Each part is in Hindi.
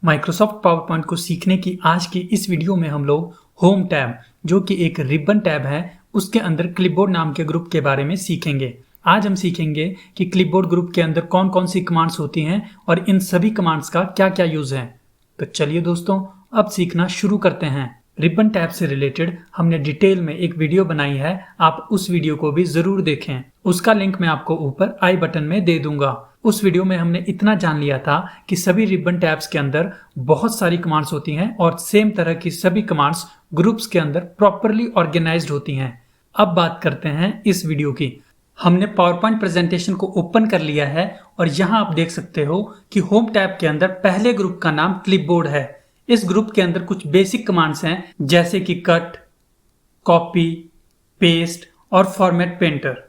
माइक्रोसॉफ्ट पावर पॉइंट को सीखने की आज की इस वीडियो में हम लोग होम टैब जो कि एक रिबन टैब है उसके अंदर क्लिपबोर्ड नाम के ग्रुप के बारे में सीखेंगे। आज हम सीखेंगे कि क्लिपबोर्ड ग्रुप के अंदर कौन कौन सी कमांड्स होती हैं और इन सभी कमांड्स का क्या क्या यूज है। तो चलिए दोस्तों अब सीखना शुरू करते हैं। रिबन टैब से रिलेटेड हमने डिटेल में एक वीडियो बनाई है, आप उस वीडियो को भी जरूर देखें। उसका लिंक मैं आपको ऊपर आई बटन में दे दूंगा। उस वीडियो में हमने इतना जान लिया था कि सभी रिबन टैब्स के अंदर बहुत सारी कमांड्स होती हैं और सेम तरह की सभी कमांड्स ग्रुप्स के अंदर प्रॉपरली ऑर्गेनाइज्ड होती हैं। अब बात करते हैं इस वीडियो की। हमने पावर पॉइंट प्रेजेंटेशन को ओपन कर लिया है और यहाँ आप देख सकते हो कि होम टैब के अंदर पहले ग्रुप का नाम क्लिपबोर्ड है। इस ग्रुप के अंदर कुछ बेसिक कमांड्स हैं जैसे कि कट, कॉपी, पेस्ट और फॉर्मेट पेंटर।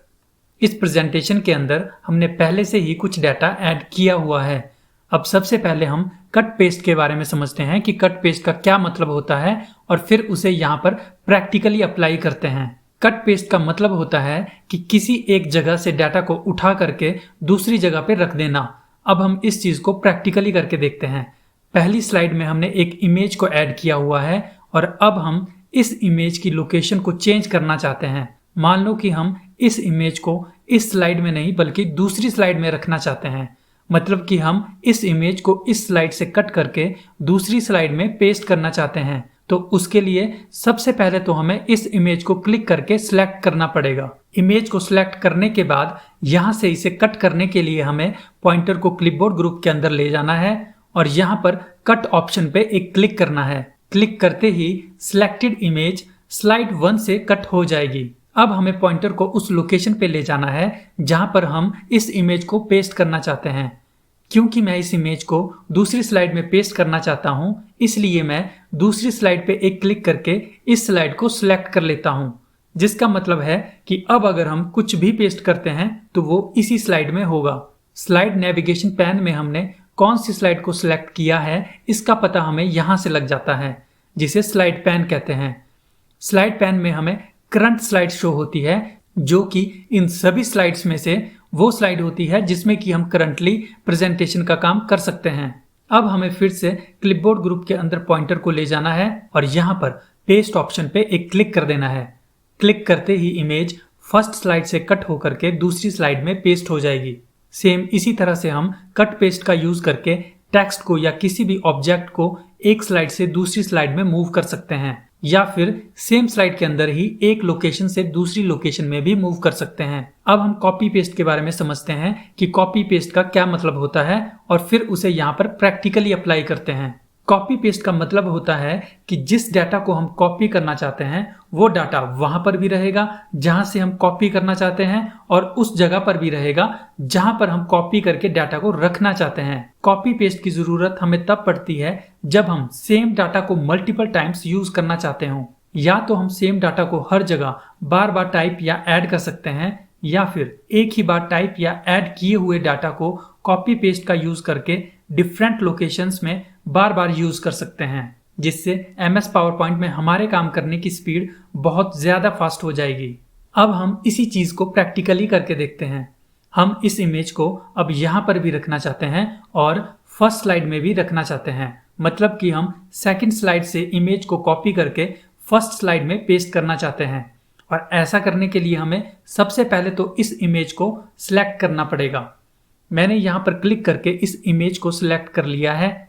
इस प्रेजेंटेशन के अंदर हमने पहले से ही कुछ डाटा ऐड किया हुआ है। अब सबसे पहले हम कट पेस्ट के बारे में समझते हैं कि कट पेस्ट का क्या मतलब होता है और फिर उसे यहाँ पर प्रैक्टिकली अप्लाई करते हैं। कट पेस्ट का मतलब होता है कि किसी एक जगह से डाटा को उठा करके दूसरी जगह पे रख देना। अब हम इस चीज को प्रैक्टिकली करके देखते हैं। पहली स्लाइड में हमने एक इमेज को ऐड किया हुआ है और अब हम इस इमेज की लोकेशन को चेंज करना चाहते हैं। मान लो कि हम इस इमेज को इस स्लाइड में नहीं बल्कि दूसरी स्लाइड में रखना चाहते हैं। मतलब कि हम इस इमेज को इस स्लाइड से कट करके दूसरी स्लाइड में पेस्ट करना चाहते हैं। तो उसके लिए सबसे पहले तो हमें इस इमेज को क्लिक करके सिलेक्ट करना पड़ेगा। इमेज को सिलेक्ट करने के बाद यहाँ से इसे कट करने के लिए हमें पॉइंटर को क्लिपबोर्ड ग्रुप के अंदर ले जाना है और यहाँ पर कट ऑप्शन पे एक क्लिक करना है। क्लिक करते ही सिलेक्टेड इमेज स्लाइड 1 से कट हो जाएगी। अब हमें पॉइंटर को उस लोकेशन पे ले जाना है जहां पर हम इस इमेज को पेस्ट करना चाहते हैं। क्योंकि मैं इस इमेज को दूसरी स्लाइड में पेस्ट करना चाहता हूं, इसलिए मैं दूसरी स्लाइड पे एक क्लिक करके इस स्लाइड को सिलेक्ट कर लेता हूं। जिसका मतलब है कि अब अगर हम कुछ भी पेस्ट करते हैं तो वो इसी स्लाइड में होगा। स्लाइड नेविगेशन पैन में हमने कौन सी स्लाइड को सिलेक्ट किया है इसका पता हमें यहां से लग जाता है, जिसे स्लाइड पैन कहते हैं। स्लाइड पैन में हमें करंट स्लाइड शो होती है जो कि इन सभी स्लाइड्स में से वो स्लाइड होती है जिसमें कि हम करंटली प्रेजेंटेशन का काम कर सकते हैं। अब हमें फिर से क्लिपबोर्ड ग्रुप के अंदर पॉइंटर को ले जाना है और यहाँ पर पेस्ट ऑप्शन पे एक क्लिक कर देना है। क्लिक करते ही इमेज फर्स्ट स्लाइड से कट होकर के दूसरी स्लाइड में पेस्ट हो जाएगी। सेम इसी तरह से हम कट पेस्ट का यूज करके टेक्स्ट को या किसी भी ऑब्जेक्ट को एक स्लाइड से दूसरी स्लाइड में मूव कर सकते हैं या फिर सेम स्लाइड के अंदर ही एक लोकेशन से दूसरी लोकेशन में भी मूव कर सकते हैं। अब हम कॉपी पेस्ट के बारे में समझते हैं कि कॉपी पेस्ट का क्या मतलब होता है और फिर उसे यहाँ पर प्रैक्टिकली अप्लाई करते हैं। कॉपी पेस्ट का मतलब होता है कि जिस डाटा को हम कॉपी करना चाहते हैं वो डाटा वहां पर भी रहेगा जहां से हम कॉपी करना चाहते हैं और उस जगह पर भी रहेगा जहां पर हम कॉपी करके डाटा को रखना चाहते हैं। कॉपी पेस्ट की जरूरत हमें तब पड़ती है जब हम सेम डाटा को मल्टीपल टाइम्स यूज करना चाहते हो। या तो हम सेम डाटा को हर जगह बार बार टाइप या ऐड कर सकते हैं या फिर एक ही बार टाइप या ऐड किए हुए डाटा को कॉपी पेस्ट का यूज करके डिफरेंट लोकेशंस में बार बार यूज कर सकते हैं, जिससे MS पावर पॉइंट में हमारे काम करने की स्पीड बहुत ज्यादा फास्ट हो जाएगी। अब हम इसी चीज को प्रैक्टिकली करके देखते हैं। हम इस इमेज को अब यहाँ पर भी रखना चाहते हैं और फर्स्ट स्लाइड में भी रखना चाहते हैं। मतलब कि हम सेकंड स्लाइड से इमेज को कॉपी करके फर्स्ट स्लाइड में पेस्ट करना चाहते हैं और ऐसा करने के लिए हमें सबसे पहले तो इस इमेज को सिलेक्ट करना पड़ेगा। मैंने यहाँ पर क्लिक करके इस इमेज को सिलेक्ट कर लिया है।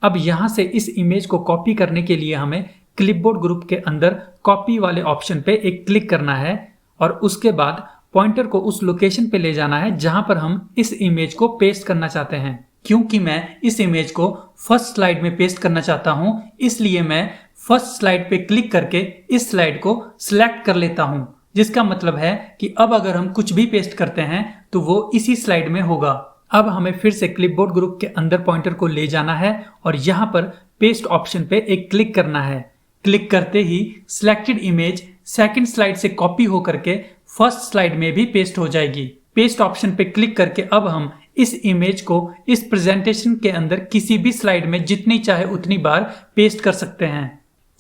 अब यहाँ से इस इमेज को कॉपी करने के लिए हमें क्लिपबोर्ड ग्रुप के अंदर कॉपी वाले ऑप्शन पे एक क्लिक करना है और उसके बाद पॉइंटर को उस लोकेशन पे ले जाना है जहां पर हम इस इमेज को पेस्ट करना चाहते हैं। क्योंकि मैं इस इमेज को फर्स्ट स्लाइड में पेस्ट करना चाहता हूं, इसलिए मैं फर्स्ट स्लाइड पे क्लिक करके इस स्लाइड को सिलेक्ट कर लेता हूं। जिसका मतलब है कि अब अगर हम कुछ भी पेस्ट करते हैं तो वो इसी स्लाइड में होगा। अब हमें फिर से क्लिपबोर्ड ग्रुप के अंदर पॉइंटर को ले जाना है और यहाँ पर पेस्ट ऑप्शन पे एक क्लिक करना है। क्लिक करते ही सिलेक्टेड इमेज सेकंड स्लाइड से कॉपी होकर के फर्स्ट स्लाइड में भी पेस्ट हो जाएगी। पेस्ट ऑप्शन पे क्लिक करके अब हम इस इमेज को इस प्रेजेंटेशन के अंदर किसी भी स्लाइड में जितनी चाहे उतनी बार पेस्ट कर सकते हैं।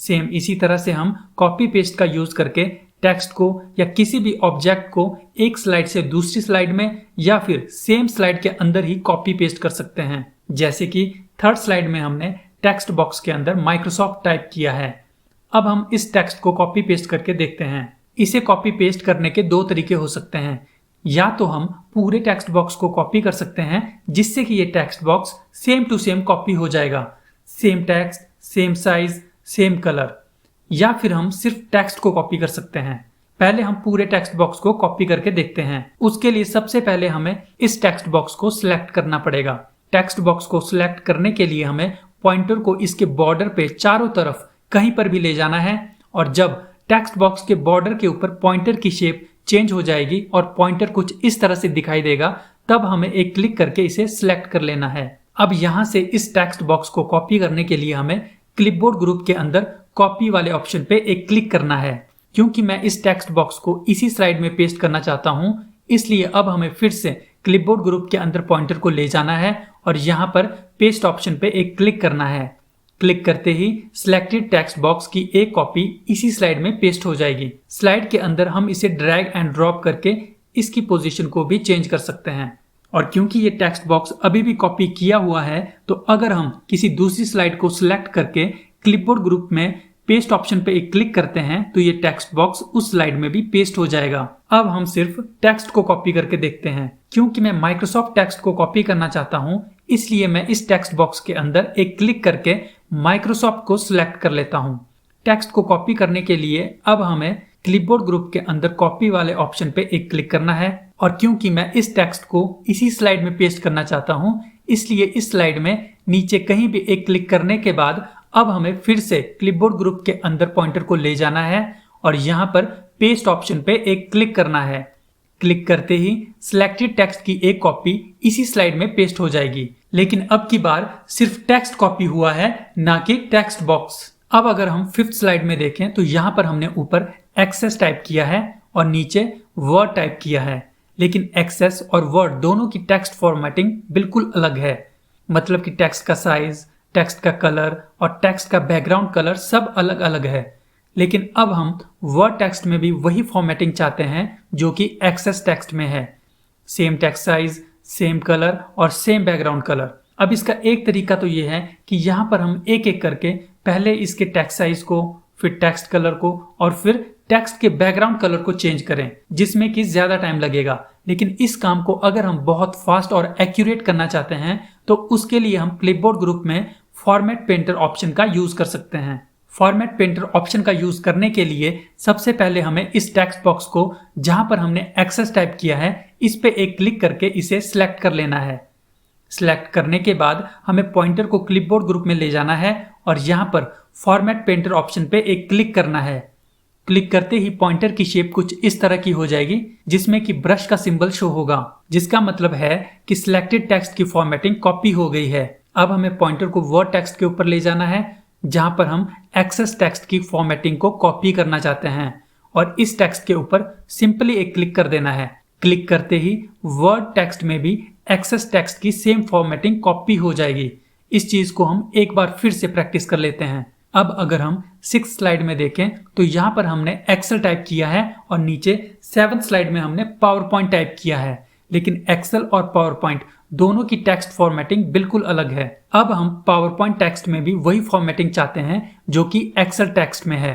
सेम इसी तरह से हम कॉपी पेस्ट का यूज करके टेक्स्ट को या किसी भी ऑब्जेक्ट को एक स्लाइड से दूसरी स्लाइड में या फिर सेम स्लाइड के अंदर ही कॉपी पेस्ट कर सकते हैं। जैसे कि थर्ड स्लाइड में हमने टेक्स्ट बॉक्स के अंदर माइक्रोसॉफ्ट टाइप किया है। अब हम इस टेक्स्ट को कॉपी पेस्ट करके देखते हैं। इसे कॉपी पेस्ट करने के दो तरीके हो सकते हैं। या तो हम पूरे टेक्स्ट बॉक्स को कॉपी कर सकते हैं जिससे कि ये text box same to same copy हो जाएगा, same text, same size, same colour. या फिर हम सिर्फ टेक्स्ट को कॉपी कर सकते हैं। पहले हम पूरे टेक्स्ट बॉक्स को कॉपी करके देखते हैं। उसके लिए सबसे पहले हमें इस टेक्स्ट बॉक्स को सिलेक्ट करना पड़ेगा। टेक्स्ट बॉक्स को सिलेक्ट करने के लिए हमें पॉइंटर को इसके बॉर्डर पे चारों तरफ कहीं पर भी ले जाना है और जब टेक्स्ट बॉक्स के बॉर्डर के ऊपर पॉइंटर की शेप चेंज हो जाएगी और पॉइंटर कुछ इस तरह से दिखाई देगा, तब हमें एक क्लिक करके इसे सिलेक्ट कर लेना है। अब यहां से इस टेक्स्ट बॉक्स को कॉपी करने के लिए हमें क्लिपबोर्ड ग्रुप के अंदर कॉपी वाले ऑप्शन पे एक क्लिक करना है। क्योंकि मैं इस टेक्स्ट बॉक्स को इसी स्लाइड में पेस्ट करना चाहता हूं, इसलिए अब हमें फिर से क्लिपबोर्ड ग्रुप के अंदर पॉइंटर को ले जाना है और यहां पर पेस्ट ऑप्शन पे एक क्लिक करना है। क्लिक करते ही सिलेक्टेड टेक्स्ट बॉक्स की एक कॉपी इसी स्लाइड में पेस्ट हो जाएगी। स्लाइड के अंदर हम इसे ड्रैग एंड ड्रॉप करके इसकी पोजीशन को भी चेंज कर सकते हैं। और क्योंकि ये टेक्स्ट बॉक्स अभी भी कॉपी किया हुआ है, तो अगर हम किसी दूसरी स्लाइड को सिलेक्ट करके क्लिपबोर्ड ग्रुप में पेस्ट ऑप्शन पे एक क्लिक करते हैं तो ये टेक्स्ट बॉक्स उस स्लाइड में भी पेस्ट हो जाएगा। अब हम सिर्फ टेक्स्ट को कॉपी करके देखते हैं। क्योंकि मैं माइक्रोसॉफ्ट टेक्स्ट को कॉपी करना चाहता हूं, इसलिए मैं इस टेक्स्ट बॉक्स के अंदर एक क्लिक करके माइक्रोसॉफ्ट को सिलेक्ट कर लेता हूं। टेक्स्ट को कॉपी करने के लिए अब हमें क्लिपबोर्ड ग्रुप के अंदर कॉपी वाले ऑप्शन पे एक क्लिक करना है और क्योंकि मैं इस टेक्स्ट को इसी स्लाइड में पेस्ट करना चाहता हूं, इसलिए इस स्लाइड में नीचे कहीं भी एक क्लिक करने के बाद अब हमें फिर से क्लिपबोर्ड ग्रुप के अंदर पॉइंटर को ले जाना है और यहां पर पेस्ट ऑप्शन पे एक क्लिक करना है। क्लिक करते ही सिलेक्टेड टेक्स्ट की एक कॉपी इसी स्लाइड में पेस्ट हो जाएगी। लेकिन अब की बार सिर्फ टेक्स्ट कॉपी हुआ है, ना कि टेक्स्ट बॉक्स। अब अगर हम फिफ्थ स्लाइड में देखें तो यहां पर हमने ऊपर एक्सेस टाइप किया है और नीचे वर्ड टाइप किया है। लेकिन एक्सेस और वर्ड दोनों की टेक्स्ट फॉर्मेटिंग बिल्कुल अलग है। मतलब कि टेक्स्ट का साइज, टेक्स्ट का कलर और टेक्स्ट का बैकग्राउंड कलर सब अलग अलग है। लेकिन अब हम वर्ड टेक्स्ट में भी वही फॉर्मेटिंग चाहते हैं जो कि एक्सेस टेक्स्ट में है। Same text size, same colour और सेम बैकग्राउंड कलर। अब इसका एक तरीका तो ये है कि यहाँ पर हम एक एक करके पहले इसके टेक्स्ट साइज को, फिर टेक्स्ट कलर को और फिर टेक्स्ट के बैकग्राउंड कलर को चेंज करें, जिसमें कि ज्यादा टाइम लगेगा। लेकिन इस काम को अगर हम बहुत फास्ट और एक्यूरेट करना चाहते हैं तो उसके लिए हम क्लिपबोर्ड ग्रुप में फॉर्मेट पेंटर ऑप्शन का यूज कर सकते हैं। फॉर्मेट पेंटर ऑप्शन का यूज करने के लिए सबसे पहले हमें इस टेक्स्ट बॉक्स को जहां पर हमने एक्सेस टाइप किया है, इस पे एक क्लिक करके इसे सिलेक्ट कर लेना है। सिलेक्ट करने के बाद हमें पॉइंटर को क्लिपबोर्ड ग्रुप में ले जाना है और यहां पर फॉर्मेट पेंटर ऑप्शन पे एक क्लिक करना है। क्लिक करते ही पॉइंटर की शेप कुछ इस तरह की हो जाएगी, जिसमें कि ब्रश का सिंबल शो होगा, जिसका मतलब है कि सिलेक्टेड टेक्स्ट की फॉर्मेटिंग कॉपी हो गई है। अब हमें पॉइंटर को वर्ड टेक्स्ट के ऊपर ले जाना है जहां पर हम एक्सेस टेक्स्ट की फॉर्मेटिंग को कॉपी करना चाहते हैं और इस टेक्स्ट के ऊपर सिंपली एक क्लिक कर देना है। क्लिक करते ही वर्ड टेक्स्ट में भी एक्सेस टेक्स्ट की सेम फॉर्मेटिंग कॉपी हो जाएगी। इस चीज को हम एक बार फिर से प्रैक्टिस कर लेते हैं। अब अगर हम 6th स्लाइड में देखें तो यहाँ पर हमने एक्सेल टाइप किया है और नीचे 7th स्लाइड में हमने पावर पॉइंट टाइप किया है। लेकिन एक्सेल और पावर पॉइंट दोनों की टेक्स्ट फॉर्मेटिंग बिल्कुल अलग है। अब हम पावर पॉइंट टेक्स्ट में भी वही फॉर्मेटिंग चाहते हैं जो कि एक्सेल टेक्स्ट में है।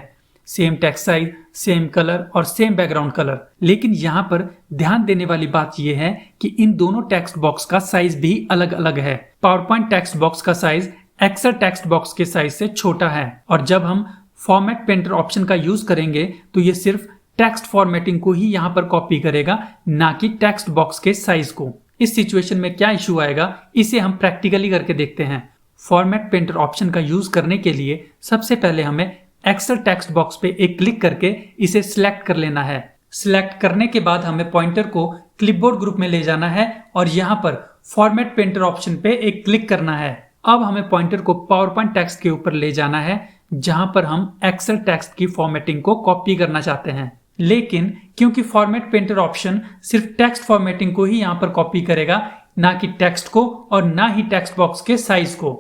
Same text size, same colour और सेम बैकग्राउंड कलर। लेकिन यहाँ पर ध्यान देने वाली बात यह है कि इन दोनों टेक्स्ट बॉक्स का साइज भी अलग अलग है। पावर पॉइंट टेक्स्ट बॉक्स का साइज एक्सेल टेक्स्ट बॉक्स के साइज से छोटा है और जब हम फॉर्मेट पेंटर ऑप्शन का यूज करेंगे तो ये सिर्फ टेक्स्ट फॉर्मेटिंग को ही यहाँ पर कॉपी करेगा, ना कि टेक्स्ट बॉक्स के साइज को। इस सिचुएशन में क्या इशू आएगा, इसे हम प्रैक्टिकली करके देखते हैं। फॉर्मेट पेंटर ऑप्शन का यूज करने के लिए सबसे पहले हमें एक्सेल टेक्स्ट बॉक्स पे एक क्लिक करके इसे सिलेक्ट कर लेना है। सिलेक्ट करने के बाद हमें पॉइंटर को क्लिपबोर्ड ग्रुप में ले जाना है और यहाँ पर फॉर्मेट पेंटर ऑप्शन पे एक क्लिक करना है। अब हमें पॉइंटर को पावर पॉइंट टेक्स्ट के ऊपर ले जाना है जहां पर हम एक्सेल टेक्स्ट की फॉर्मेटिंग को कॉपी करना चाहते हैं। लेकिन क्योंकि फॉर्मेट पेंटर ऑप्शन सिर्फ टेक्स्ट फॉर्मेटिंग को ही यहां पर कॉपी करेगा, ना कि टेक्स्ट को और ना ही टेक्स्ट बॉक्स के साइज को,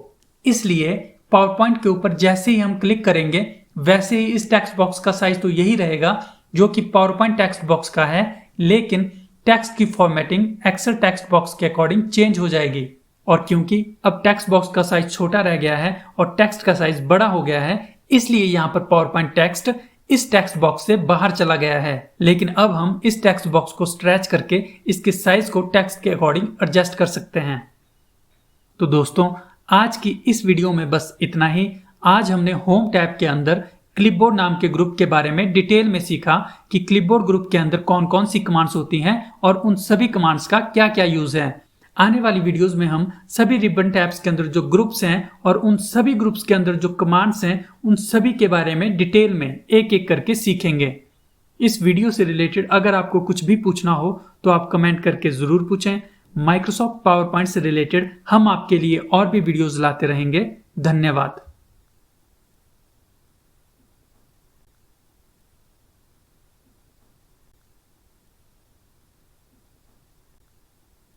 इसलिए पावर पॉइंट के ऊपर जैसे ही हम क्लिक करेंगे वैसे ही इस टेक्स्ट बॉक्स का साइज तो यही रहेगा जो कि पावर पॉइंट टेक्स्ट बॉक्स का है, लेकिन टेक्स्ट की फॉर्मेटिंग एक्सेल टेक्स्ट बॉक्स के अकॉर्डिंग चेंज हो जाएगी। और क्योंकि अब टेक्स्ट बॉक्स का साइज छोटा रह गया है और टेक्स्ट का साइज बड़ा हो गया है, इसलिए यहाँ पर पावर पॉइंट टेक्स्ट इस टेक्स्ट बॉक्स से बाहर चला गया है। लेकिन अब हम इस टेक्स्ट बॉक्स को स्ट्रेच करके इसके साइज को टेक्स्ट के अकॉर्डिंग एडजस्ट कर सकते हैं। तो दोस्तों, आज की इस वीडियो में बस इतना ही। आज हमने होम टैब के अंदर क्लिपबोर्ड नाम के ग्रुप के बारे में डिटेल में सीखा कि क्लिपबोर्ड ग्रुप के अंदर कौन कौन सी कमांड्स होती हैं और उन सभी कमांड्स का क्या क्या यूज है। आने वाली वीडियोस में हम सभी रिबन टैब्स के अंदर जो ग्रुप्स हैं और उन सभी ग्रुप्स के अंदर जो कमांड्स हैं उन सभी के बारे में डिटेल में एक एक करके सीखेंगे। इस वीडियो से रिलेटेड अगर आपको कुछ भी पूछना हो तो आप कमेंट करके जरूर पूछें। माइक्रोसॉफ्ट पावर पॉइंट से रिलेटेड हम आपके लिए और भी वीडियोस लाते रहेंगे। धन्यवाद।